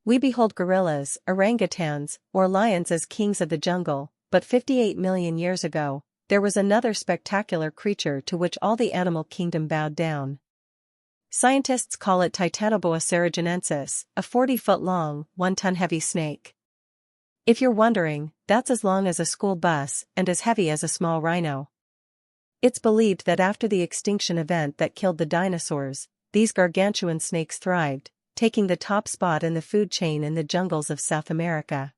We behold gorillas, orangutans, or lions as kings of the jungle, but 58 million years ago, there was another spectacular creature to which all the animal kingdom bowed down. Scientists call it Titanoboa ceruginoensis, a 40-foot-long, 1-ton-heavy snake. If you're wondering, that's as long as a school bus and as heavy as a small rhino. It's believed that after the extinction event that killed the dinosaurs, these gargantuan snakes thrived, taking the top spot in the food chain in the jungles of South America.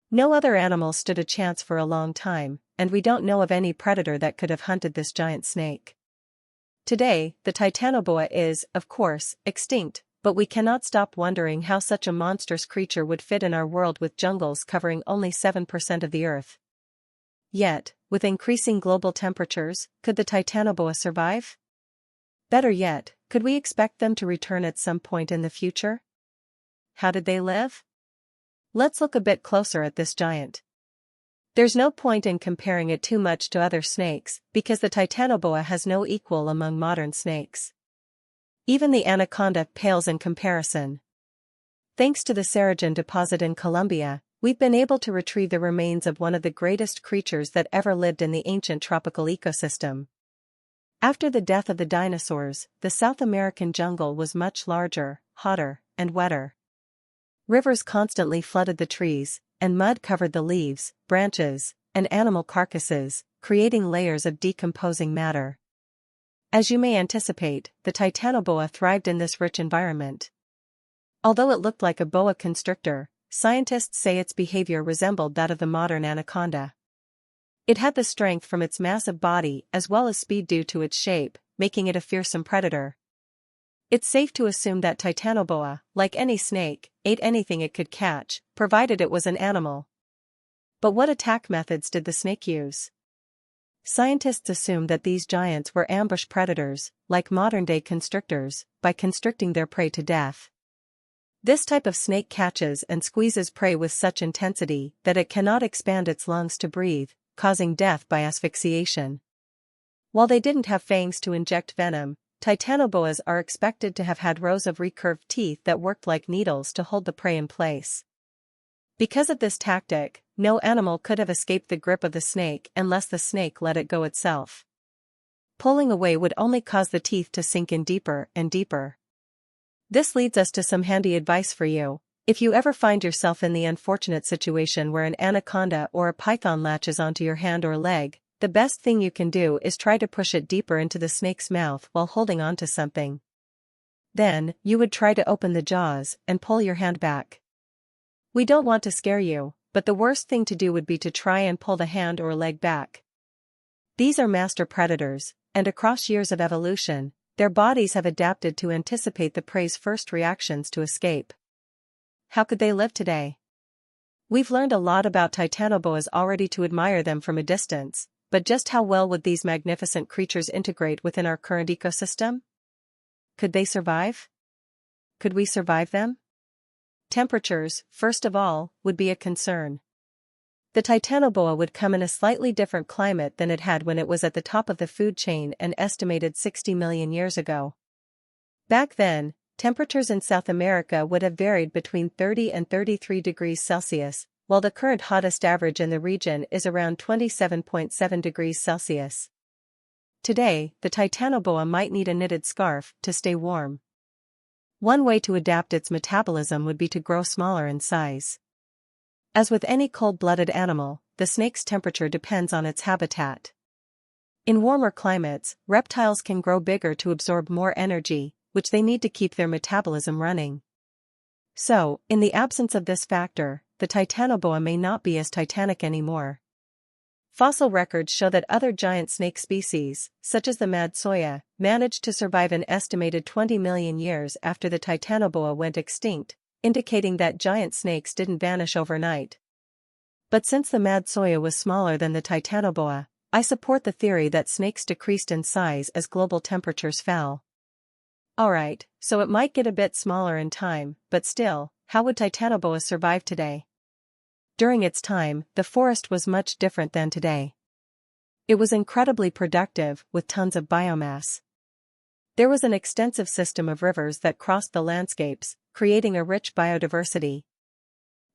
No other animal stood a chance for a long time, and we don't know of any predator that could have hunted this giant snake. Today, the Titanoboa is, of course, extinct, but we cannot stop wondering how such a monstrous creature would fit in our world with jungles covering only 7% of the Earth. Yet, with increasing global temperatures, could the Titanoboa survive? Better yet, could we expect them to return at some point in the future? How did they live? Let's look a bit closer at this giant. There's no point in comparing it too much to other snakes, because the Titanoboa has no equal among modern snakes. Even the anaconda pales in comparison. Thanks to the Sarajan deposit in Colombia, we've been able to retrieve the remains of one of the greatest creatures that ever lived in the ancient tropical ecosystem. After the death of the dinosaurs, the South American jungle was much larger, hotter, and wetter. Rivers constantly flooded the trees, and mud covered the leaves, branches, and animal carcasses, creating layers of decomposing matter. As you may anticipate, the Titanoboa thrived in this rich environment. Although it looked like a boa constrictor, scientists say its behavior resembled that of the modern anaconda. It had the strength from its massive body as well as speed due to its shape, making it a fearsome predator. It's safe to assume that Titanoboa, like any snake, ate anything it could catch, provided it was an animal. But what attack methods did the snake use? Scientists assume that these giants were ambush predators, like modern-day constrictors, by constricting their prey to death. This type of snake catches and squeezes prey with such intensity that it cannot expand its lungs to breathe, causing death by asphyxiation. While they didn't have fangs to inject venom, Titanoboas are expected to have had rows of recurved teeth that worked like needles to hold the prey in place. Because of this tactic, no animal could have escaped the grip of the snake unless the snake let it go itself. Pulling away would only cause the teeth to sink in deeper and deeper. This leads us to some handy advice for you. If you ever find yourself in the unfortunate situation where an anaconda or a python latches onto your hand or leg, the best thing you can do is try to push it deeper into the snake's mouth while holding onto something. Then, you would try to open the jaws and pull your hand back. We don't want to scare you, but the worst thing to do would be to try and pull the hand or leg back. These are master predators, and across years of evolution, their bodies have adapted to anticipate the prey's first reactions to escape. How could they live today? We've learned a lot about Titanoboas already to admire them from a distance, but just how well would these magnificent creatures integrate within our current ecosystem? Could they survive? Could we survive them? Temperatures, first of all, would be a concern. The Titanoboa would come in a slightly different climate than it had when it was at the top of the food chain an estimated 60 million years ago. Back then, temperatures in South America would have varied between 30 and 33 degrees Celsius, while the current hottest average in the region is around 27.7 degrees Celsius. Today, the Titanoboa might need a knitted scarf to stay warm. One way to adapt its metabolism would be to grow smaller in size. As with any cold-blooded animal, the snake's temperature depends on its habitat. In warmer climates, reptiles can grow bigger to absorb more energy, which they need to keep their metabolism running. So, in the absence of this factor, the Titanoboa may not be as titanic anymore. Fossil records show that other giant snake species, such as the Madsoya, managed to survive an estimated 20 million years after the Titanoboa went extinct, indicating that giant snakes didn't vanish overnight. But since the Madsoya was smaller than the Titanoboa, I support the theory that snakes decreased in size as global temperatures fell. Alright, so it might get a bit smaller in time, but still, how would Titanoboa survive today? During its time, the forest was much different than today. It was incredibly productive, with tons of biomass. There was an extensive system of rivers that crossed the landscapes, creating a rich biodiversity.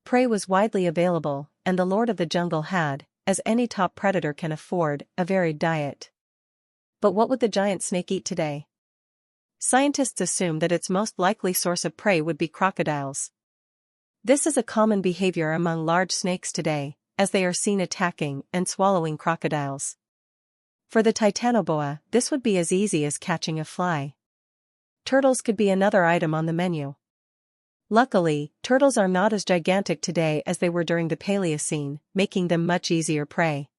Prey was widely available, and the lord of the jungle had, as any top predator can afford, a varied diet. But what would the giant snake eat today? Scientists assume that its most likely source of prey would be crocodiles. This is a common behavior among large snakes today, as they are seen attacking and swallowing crocodiles. For the Titanoboa, this would be as easy as catching a fly. Turtles could be another item on the menu. Luckily, turtles are not as gigantic today as they were during the Paleocene, making them much easier prey.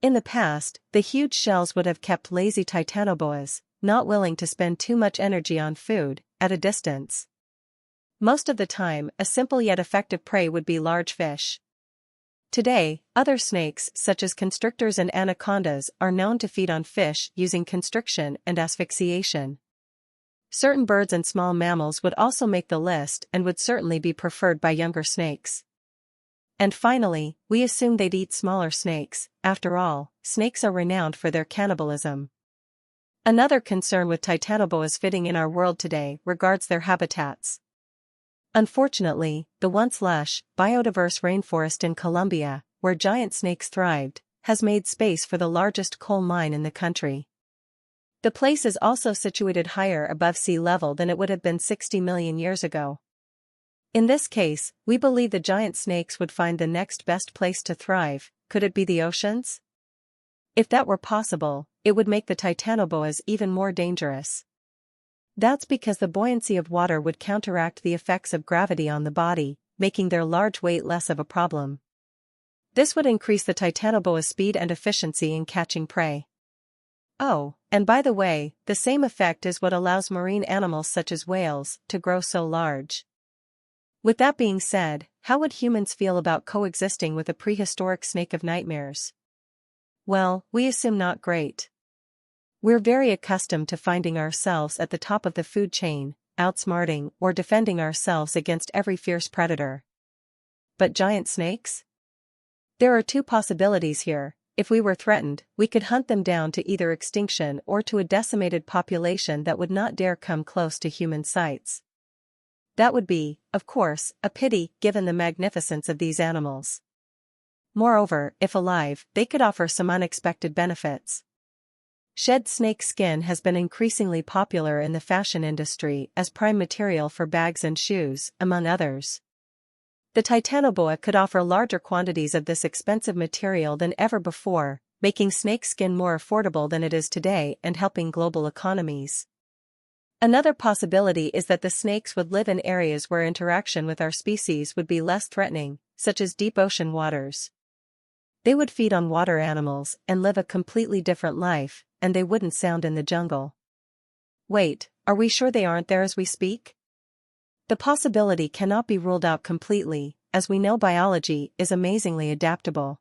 In the past, the huge shells would have kept lazy Titanoboas, not willing to spend too much energy on food, at a distance. Most of the time, a simple yet effective prey would be large fish. Today, other snakes such as constrictors and anacondas are known to feed on fish using constriction and asphyxiation. Certain birds and small mammals would also make the list and would certainly be preferred by younger snakes. And finally, we assume they'd eat smaller snakes. After all, snakes are renowned for their cannibalism. Another concern with Titanoboas fitting in our world today regards their habitats. Unfortunately, the once lush, biodiverse rainforest in Colombia, where giant snakes thrived, has made space for the largest coal mine in the country. The place is also situated higher above sea level than it would have been 60 million years ago. In this case, we believe the giant snakes would find the next best place to thrive. Could it be the oceans? If that were possible, it would make the Titanoboas even more dangerous. That's because the buoyancy of water would counteract the effects of gravity on the body, making their large weight less of a problem. This would increase the Titanoboa's speed and efficiency in catching prey. Oh, and by the way, the same effect is what allows marine animals such as whales to grow so large. With that being said, how would humans feel about coexisting with a prehistoric snake of nightmares? Well, we assume not great. We're very accustomed to finding ourselves at the top of the food chain, outsmarting or defending ourselves against every fierce predator. But giant snakes? There are two possibilities here. If we were threatened, we could hunt them down to either extinction or to a decimated population that would not dare come close to human sights. That would be, of course, a pity given the magnificence of these animals. Moreover, if alive, they could offer some unexpected benefits. Shed snake skin has been increasingly popular in the fashion industry as prime material for bags and shoes, among others. The Titanoboa could offer larger quantities of this expensive material than ever before, making snake skin more affordable than it is today and helping global economies. Another possibility is that the snakes would live in areas where interaction with our species would be less threatening, such as deep ocean waters. They would feed on water animals and live a completely different life, and they wouldn't sound in the jungle. Wait, are we sure they aren't there as we speak? The possibility cannot be ruled out completely, as we know biology is amazingly adaptable.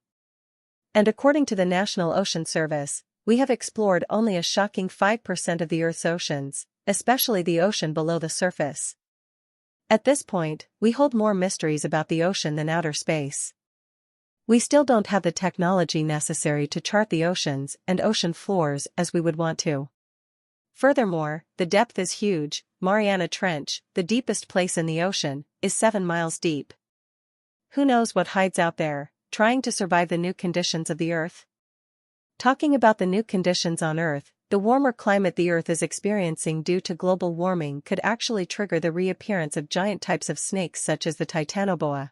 And according to the National Ocean Service, we have explored only a shocking 5% of the Earth's oceans, especially the ocean below the surface. At this point, we hold more mysteries about the ocean than outer space. We still don't have the technology necessary to chart the oceans and ocean floors as we would want to. Furthermore, the depth is huge. Mariana Trench, the deepest place in the ocean, is 7 miles deep. Who knows what hides out there, trying to survive the new conditions of the Earth? Talking about the new conditions on Earth, the warmer climate the Earth is experiencing due to global warming could actually trigger the reappearance of giant types of snakes such as the Titanoboa.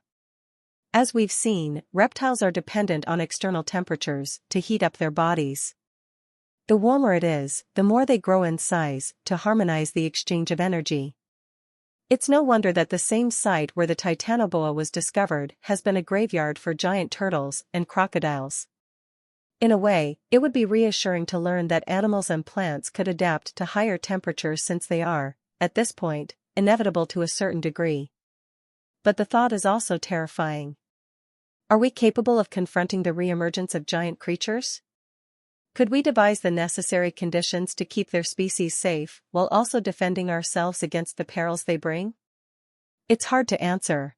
As we've seen, reptiles are dependent on external temperatures to heat up their bodies. The warmer it is, the more they grow in size, to harmonize the exchange of energy. It's no wonder that the same site where the Titanoboa was discovered has been a graveyard for giant turtles and crocodiles. In a way, it would be reassuring to learn that animals and plants could adapt to higher temperatures since they are, at this point, inevitable to a certain degree. But the thought is also terrifying. Are we capable of confronting the reemergence of giant creatures? Could we devise the necessary conditions to keep their species safe, while also defending ourselves against the perils they bring? It's hard to answer.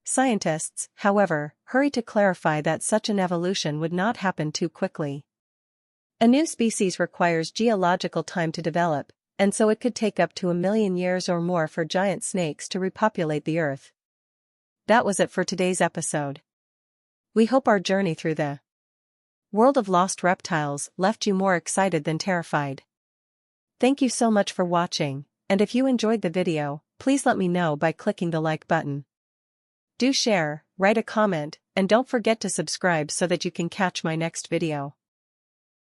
Scientists, however, hurry to clarify that such an evolution would not happen too quickly. A new species requires geological time to develop, and so it could take up to 1 million years or more for giant snakes to repopulate the Earth. That was it for today's episode. We hope our journey through the world of lost reptiles left you more excited than terrified. Thank you so much for watching, and if you enjoyed the video, please let me know by clicking the like button. Do share, write a comment, and don't forget to subscribe so that you can catch my next video.